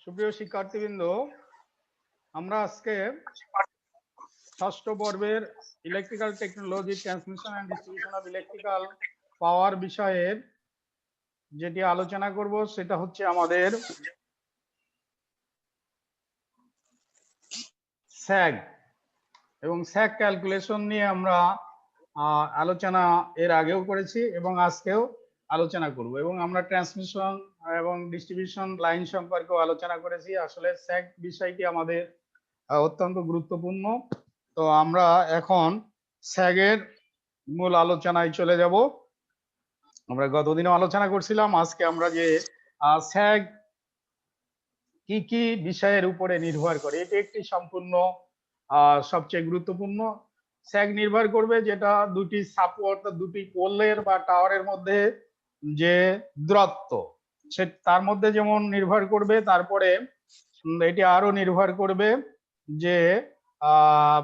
সুপ্রিয় শিক্ষার্থীবৃন্দ, আমরা আজকে ষষ্ঠ পর্বের electrical technology, transmission and distribution of electrical power বিষয়ের যেটি আলোচনা করব সেটা হচ্ছে আমাদের স্যাগ এবং স্যাগ ক্যালকুলেশন নিয়ে আমরা আলোচনা এর আগেও করেছি এবং আজকেও আলোচনা করব, এবং আমরা ট্রান্সমিশন এবং ডিস্ট্রিবিউশন লাইন সম্পর্কেও আলোচনা করেছি। আসলে স্যাগ বিষয়টি আমাদের অত্যন্ত গুরুত্বপূর্ণ। তো আমরা এখন স্যাগের মূল আলোচনায় চলে যাব। আমরা গতদিনও আলোচনা করছিলাম, আজকে আমরা যে স্যাগ কি কি বিষয়ের উপরে নির্ভর করে, এটি একটি সম্পূর্ণ সবচেয়ে গুরুত্বপূর্ণ। স্যাগ নির্ভর করবে যেটা দুটি সাপোর্ট, দুটি পোলের বা টাওয়ারের মধ্যে যে দূরত্ব, সে তার মধ্যে যেমন নির্ভর করবে, তারপরে এটি আরো নির্ভর করবে যে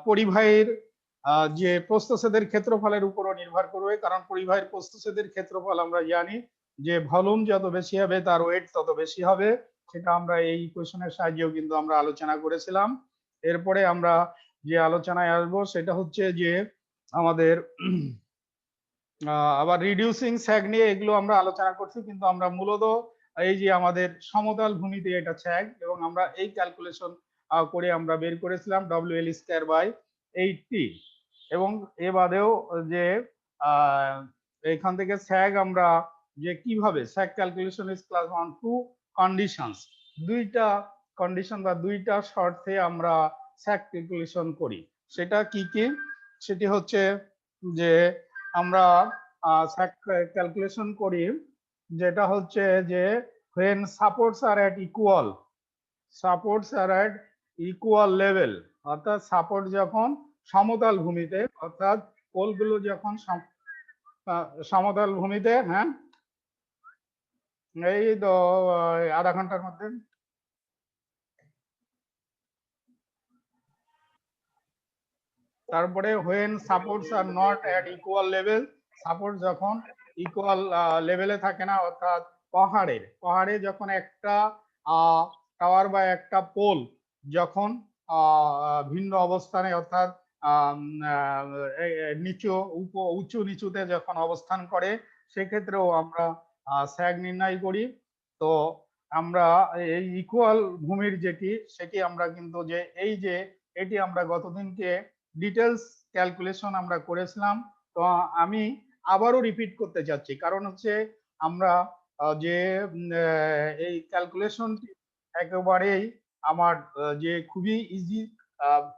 পরিবাহীর যে প্রস্থচ্ছেদের ক্ষেত্রফলের উপরও নির্ভর করবে, কারণ পরিবাহীর প্রস্থচ্ছেদের ক্ষেত্রফল আমরা জানি যে ভলিউম যত বেশি হবে তার ওয়েট তত বেশি হবে। সেটা আমরা এই কোশ্চেনের সাহায্যেও কিন্তু আমরা আলোচনা করেছিলাম। এরপরে আমরা যে আলোচনায় আসবো সেটা হচ্ছে যে আমাদের আবার রিডিউসিং স্যাগ নিয়ে, এগুলো আমরা আলোচনা করছি, কিন্তু আমরা মূলত এই যে আমাদের সমতল ভূমিতে এটা স্যাগ, এবং আমরা এই ক্যালকুলেশন করে আমরা বের করেছিলাম WL²/8T। এবং এ বাদেও যে এখান থেকে স্যাগ আমরা যে কিভাবে স্যাগ ক্যালকুলেশন ইজ ক্লাস 1 2 কন্ডিশনস, দুইটা কন্ডিশন বা দুইটা শর্তে আমরা স্যাগ ক্যালকুলেশন করি। সেটা কি কি? সেটি হচ্ছে যে আমরা স্যাগ ক্যালকুলেশন করি যেটা হচ্ছে যে when supports are at equal level, অর্থাৎ সাপোর্ট যখন সমতল ভূমিতে, অর্থাৎ পোলগুলো যখন সমতল ভূমিতে, হ্যাঁ এই তো আধা ঘন্টার মধ্যে। তারপরে when supports are not at equal level, support যখন ইকুয়াল লেভেলে থাকে না, অর্থাৎ পাহাড়ে যখন একটা টাওয়ার বা একটা পোল যখন ভিন্ন অবস্থানে, অর্থাৎ উঁচু নিচুতে যখন অবস্থান করে, সেক্ষেত্রেও আমরা স্যাগ নির্ণয় করি। তো আমরা এই ইকুয়াল ভূমির যেটি, সেটি আমরা কিন্তু যে এই যে এটি আমরা গতদিনকে ডিটেলস ক্যালকুলেশন আমরা করেছিলাম। তো আমি আবারও রিপিট করতে চাচ্ছি, কারণ হচ্ছে আমরা যে এই ক্যালকুলেশনটি একেবারেই আমার যে খুবই ইজি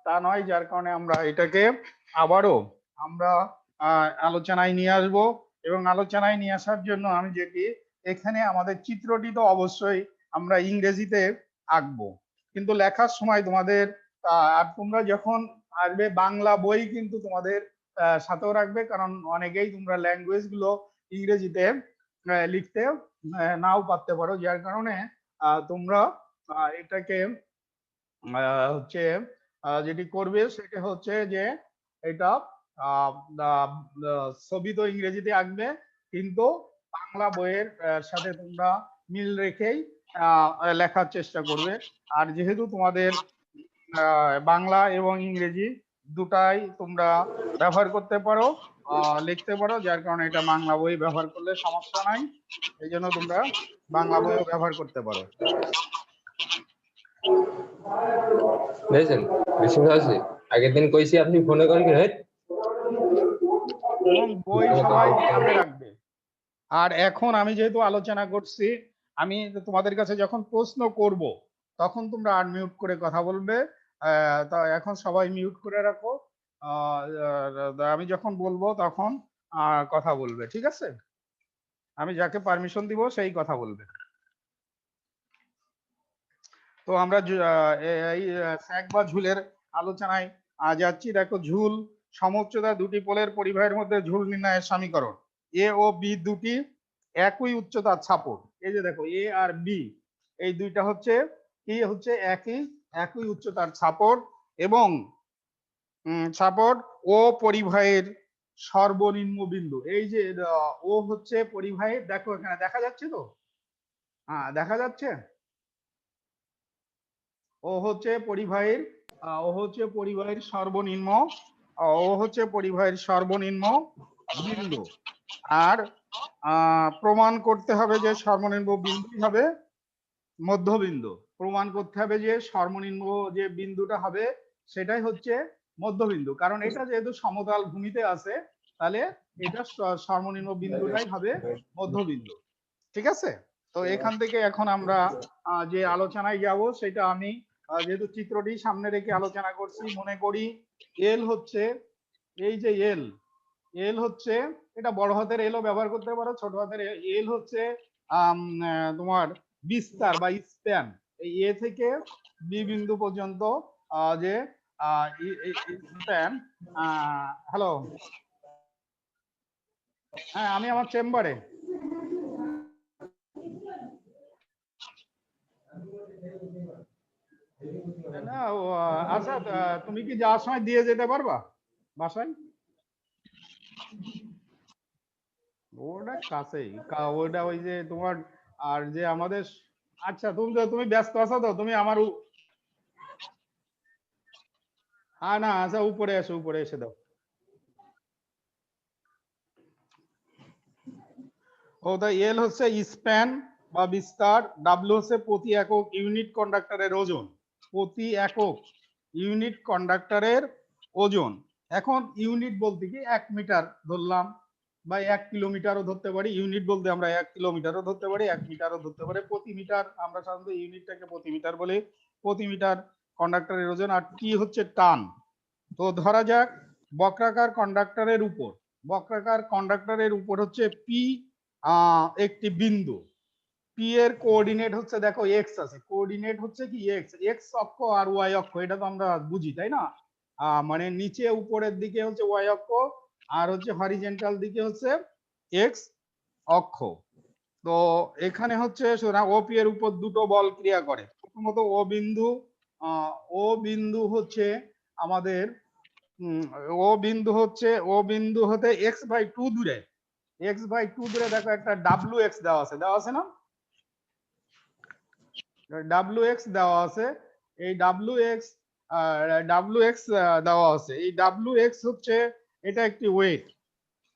তা নয়, যার কারণে আমরা এটাকে আবারও আমরা আলোচনায় নিয়ে আসব। এবং আলোচনায় নিয়ে আসার জন্য আমি যেটি এখানে আমাদের চিত্রটি তো অবশ্যই আমরা ইংরেজিতে আঁকবো, কিন্তু লেখার সময় তোমাদের আর তোমরা যখন আসবে বাংলা বই কিন্তু তোমাদের সাথেও রাখবে, কারণ অনেকেই তোমরা ল্যাঙ্গুয়েজ গুলো ইংরেজিতে লিখতে নাও পারতে পারো, যার কারণে তোমরা এটাকে হচ্ছে যেটি করবে সেটা হচ্ছে যে এটা ছবি তো ইংরেজিতে আঁকবে, কিন্তু বাংলা বইয়ের সাথে তোমরা মিল রেখেই লেখার চেষ্টা করবে। আর যেহেতু তোমাদের বাংলা এবং ইংরেজি দুটাই তোমরা ব্যবহার করতে পারো, লিখতে পারো, যার কারণে এটা বাংলা বই ব্যবহার করলে সমস্যা নাই, এই জন্য তোমরা বাংলা বইও ব্যবহার করতে পারো। বুঝছেন? আগের দিন কইছি আপনি ফোনে করেন, এবং বই সবাই সাথে রাখবে। আর এখন আমি যেহেতু আলোচনা করছি, আমি তোমাদের কাছে যখন প্রশ্ন করব তখন তোমরা আনমিউট করে কথা বলবে। তা এখন সবাই মিউট করে রাখো, আমি যখন বলবো তখন কথা বলবে, ঠিক আছে? আমি যাকে পারমিশন দিব সেই কথা বলবে। তো আমরা এই স্যাক বা ঝুলের আলোচনায় যাচ্ছি। দেখো, ঝুল সমুচ্চতা দুটি পোলের পরিবাহের মধ্যে ঝুল নির্ণয়ের সমীকরণ। এ ও বি দুটি একই উচ্চতার ছাপড়। এই যে দেখো, এ আর বি এই দুইটা হচ্ছে কি, হচ্ছে একই উচ্চতার ছাপড়, এবং ছাপড় ও পরিবাহের সর্বনিম্ন বিন্দু। এই যে ও হচ্ছে পরিবাহের, দেখো এখানে দেখা যাচ্ছে তো, হ্যাঁ দেখা যাচ্ছে। ও হচ্ছে পরিবাহীর সর্বনিম্ন, বিন্দু। আর প্রমাণ করতে হবে যে সর্বনিম্ন বিন্দু হবে মধ্যবিন্দু। প্রমাণ করতে হবে যে সর্বনিম্ন যে বিন্দুটা হবে সেটাই হচ্ছে মধ্যবিন্দু, কারণ এটা যেহেতু সমতল ভূমিতে আছে, তাহলে এটা সর্বনিম্ন বিন্দুটাই হবে মধ্যবিন্দু। ঠিক আছে? তো এখান থেকে এখন আমরা যে আলোচনায় যাব সেটা আমি যেহেতু চিত্রটি সামনে রেখে আলোচনা করছি, মনে করি এল হচ্ছে, এই যে এল হচ্ছে, এটা বড় হাতের এলও ব্যবহার করতে পারো, ছোট হাতের এল হচ্ছে তোমার বিস্তার বা স্প্যান, এই এ থেকে বি বিন্দু পর্যন্ত যে স্প্যান। হ্যালো, হ্যাঁ আমি আমার চেম্বারে। না আচ্ছা, তুমি কি যাওয়ার সময় দিয়ে যেতে পারবা বাসায়? ওটা কাছেই, ওটা ওই যে তোমার, আর যে আমাদের, আচ্ছা তুমি ব্যস্ত আছো তো, তুমি আমার হ্যাঁ না, আচ্ছা উপরে এসো, উপরে এসে দাও। ও দা এল হচ্ছে স্প্যান বা বিস্তার, ডাব্লিউ হচ্ছে প্রতি একক ইউনিট কন্ডাক্টরের ওজন, প্রতি একক ইউনিট কন্ডাক্টরের ওজন। এখন ইউনিট বলতে কি 1 মিটার ধরলাম, বা 1 কিলোমিটারও ধরতে পারি। ইউনিট বলতে আমরা 1 কিলোমিটারও ধরতে পারি, 1 মিটারও ধরতে পারি। প্রতি মিটার আমরা সাধারণত ইউনিটটাকে প্রতি মিটার বলি। প্রতি মিটার কন্ডাক্টরের ওজন। আর টি হচ্ছে টান। তো ধরা যাক বক্রাকার কন্ডাক্টরের উপর হচ্ছে পি একটি বিন্দু। পি এর কোঅর্ডিনেট হচ্ছে, দেখো এক্স আছে, কোঅর্ডিনেট হচ্ছে কি এক্স, এক্স অক্ষ আর ওয়াই অক্ষ, এটা তো আমরা বুঝি তাই না? মানে নিচে উপরের দিকে হচ্ছে ওয়াই অক্ষ, আর হচ্ছে হরিজেন্টাল দিকে হচ্ছে এক্স অক্ষ। তো এখানে হচ্ছে ও পি এর উপর দুটো বল ক্রিয়া করে। প্রথমত ও বিন্দু হচ্ছে আমাদের ও বিন্দু হতে x/2 দূরে, দেখো একটা WX দেওয়া আছে না, WX দেওয়া আছে। এই WX দেওয়া আছে। এই WX হচ্ছে, এটা একটি ওয়েট,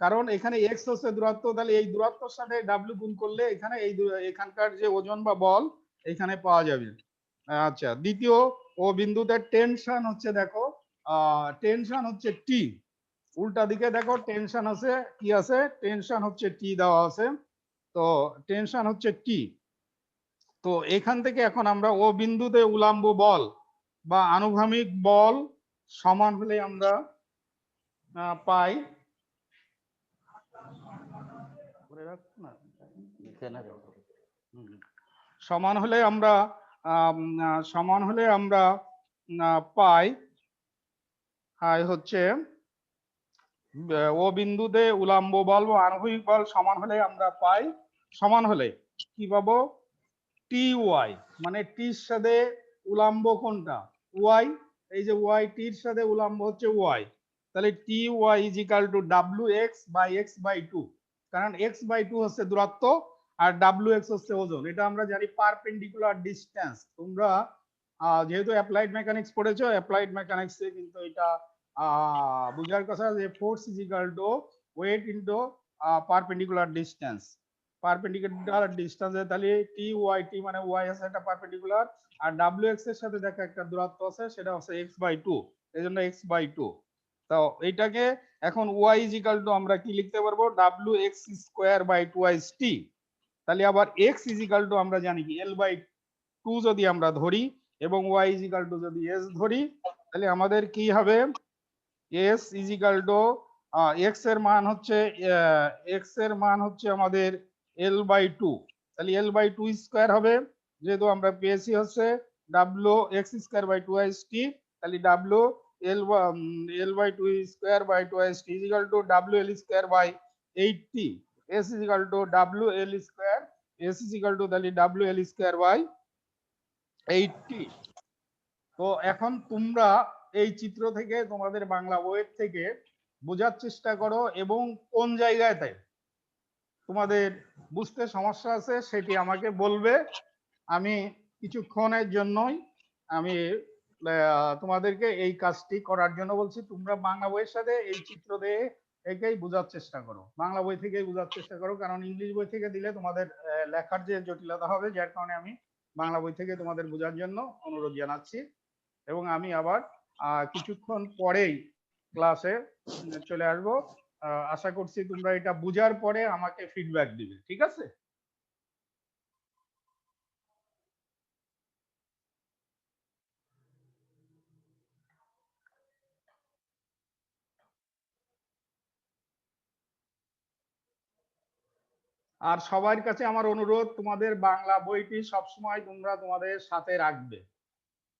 কারণ এখানে x হচ্ছে দূরত্ব, তাহলে এই দূরত্বের সাথে W গুণ করলে এখানে এখানকার যে ওজন বা বল এখানে পাওয়া যাবে। আচ্ছা, দ্বিতীয় ও বিন্দুতে টেনশন হচ্ছে, দেখো টেনশন হচ্ছে টি, উল্টা দিকে দেখো টেনশন আছে, কি আছে, টেনশন হচ্ছে টি দেওয়া আছে। তো টেনশন হচ্ছে টি। তো এখান থেকে এখন আমরা ও বিন্দুতে উল্লম্ব বল বা আনুভূমিক বল সমান হলে আমরা পাই, সমান হলে আমরা পাই হচ্ছে ও বিন্দুতে উল্লম্ব বল বা আনুভূমিক বল সমান হলে কি পাবো, টি ওয়াই, মানে টির সাথে উল্লম্ব কোনটা, ওয়াই, এই যে ওয়াই, টির সাথে উল্লম্ব হচ্ছে ওয়াই, তাহলে T Y is equal to W X by x/2, কারণ x/2 হচ্ছে দূরত্ব আর WX হচ্ছে ওজন। এটা আমরা জানি পারপেন্ডিকুলার ডিসটেন্স। তোমরা যেহেতু অ্যাপ্লাইড মেকানিক্স পড়েছো, অ্যাপ্লাইড মেকানিক্সে কিন্তু এটা বুঝার কথা যে force is equal to weight into perpendicular distance. Perpendicular ডিসটেন্সে তাহলে টি ওয়াই, টি মানে ওয়াই আছে একটা পারপেন্ডিকুলার, আর WX এর সাথে দেখা একটা দূরত্ব আছে, সেটা হচ্ছে x/2, এজন্য x/2। তো এইটাকে এখন y ইজ ইকাল টু আমরা কি লিখতে পারবো, WX স্কয়ার বাই 2t। তাহলে আবার x ইজ ইকাল টু আমরা জানি কি L/2 যদি আমরা ধরি এবং y ইজ ইকাল টু যদি s ধরি, তাহলে আমাদের কি হবে, s is equal two x এর মান হচ্ছে আমাদের L/2, তাহলে L/2 স্কয়ার হবে, যেহেতু আমরা পেয়েছি হচ্ছে W x square by 2st, তাহলে W L by 2 square by 2st is equal to W L square by 80, S is equal to W L square, S is equal to তাহলে W L square by 80। তো এখন তোমরা এই চিত্র থেকে তোমাদের বাংলা বইয়ের থেকে বোঝার চেষ্টা করো এবং কোন জায়গায় তোমাদের বুঝতে সমস্যা আছে সেটি আমাকে বলবে। আমি কিছুক্ষণের জন্যই আমি তোমাদেরকে এই কাজটি করার জন্য বলছি। তোমরা বাংলা বইয়ের সাথে এই চিত্র দিয়ে একেই বোঝার চেষ্টা করো, বাংলা বই থেকেই বোঝার চেষ্টা করো, কারণ ইংলিশ বই থেকে দিলে তোমাদের লেখার যে জটিলতা হবে, যার কারণে আমি বাংলা বই থেকে তোমাদের বোঝার জন্য অনুরোধ জানাচ্ছি। এবং আমি আবার কিছুক্ষণ পরেই ক্লাসে চলে আসবো। আশা করছি তোমরা এটা বুঝার পরে আমাকে ফিডব্যাক দিবে, ঠিক আছে? আর সবার কাছে আমার অনুরোধ, তোমাদের বাংলা বইটি সবসময় তোমরা তোমাদের সাথে রাখবে।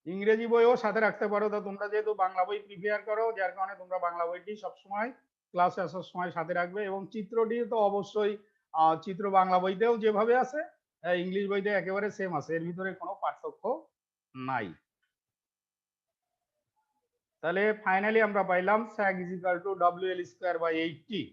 ইংরেজি বইও সাথে রাখতে পারো, তো তোমরা যেহেতু বাংলা বই প্রিপেয়ার করো, যার কারণে তোমরা বাংলা বইটি সবসময় ক্লাসে আসার সময় সাথে রাখবে। এবং চিত্রটি তো অবশ্যই চিত্র বাংলা বইতেও যেভাবে আছে ইংলিশ বইতে একেবারে সেম আছে, এর ভিতরে কোনো পার্থক্য নাই। তাহলে ফাইনালি আমরা পাইলাম sag is equal to WL square by 80।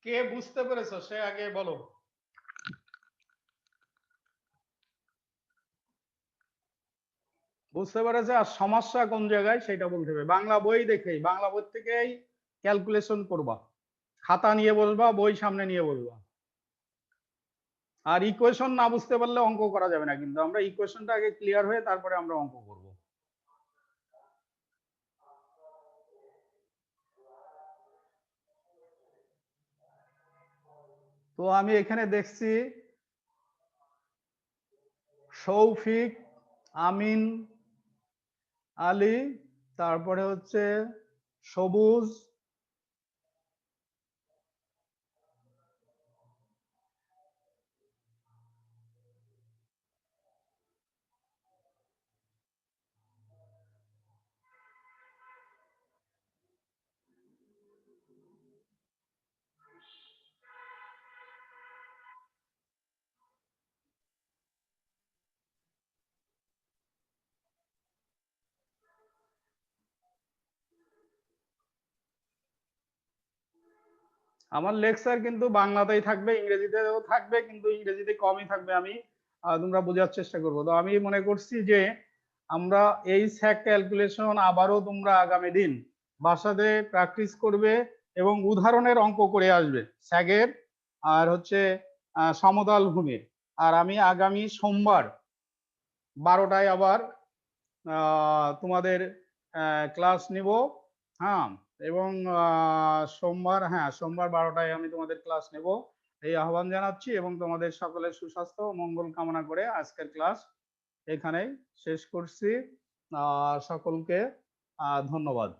কে বুঝতে পেরেছো সে আগে বলো। বুঝতে পেরেছে? আর সমস্যা কোন জায়গায় সেটা বলতে হবে। বাংলা বই দেখেই, বাংলা বই থেকেই ক্যালকুলেশন করবা, খাতা নিয়ে বসবা, বই সামনে নিয়ে বসবা। আর ইকুয়েশন না বুঝতে পারলে অঙ্ক করা যাবে না, কিন্তু আমরা ইকুয়েশনটা আগে ক্লিয়ার হয়ে তারপরে আমরা অঙ্ক করব। তো আমি এখানে দেখছি শৌফিক, আমিন, আলী, তারপরে হচ্ছে সবুজ, আমার লেকচার কিন্তু বাংলাতেই থাকবে, ইংরেজিতেও থাকবে, কিন্তু ইংরেজিতে কমই থাকবে। আমি তোমরা বোঝার চেষ্টা করবো। তো আমি মনে করছি যে আমরা এই স্যাক ক্যালকুলেশন আবারও তোমরা আগামী দিন বাসাতে প্র্যাকটিস করবে এবং উদাহরণের অঙ্ক করে আসবে স্যাগের আর হচ্ছে সমতল ভূমির। আর আমি আগামী সোমবার 12টায় আবার তোমাদের ক্লাস নিব। হ্যাঁ, এবং সোমবার, হ্যাঁ সোমবার 12টায় আমি তোমাদের ক্লাস নেব, এই আহ্বান জানাচ্ছি এবং তোমাদের সকলের সুস্বাস্থ্য মঙ্গল কামনা করে আজকের ক্লাস এখানেই শেষ করছি। সকলকে ধন্যবাদ।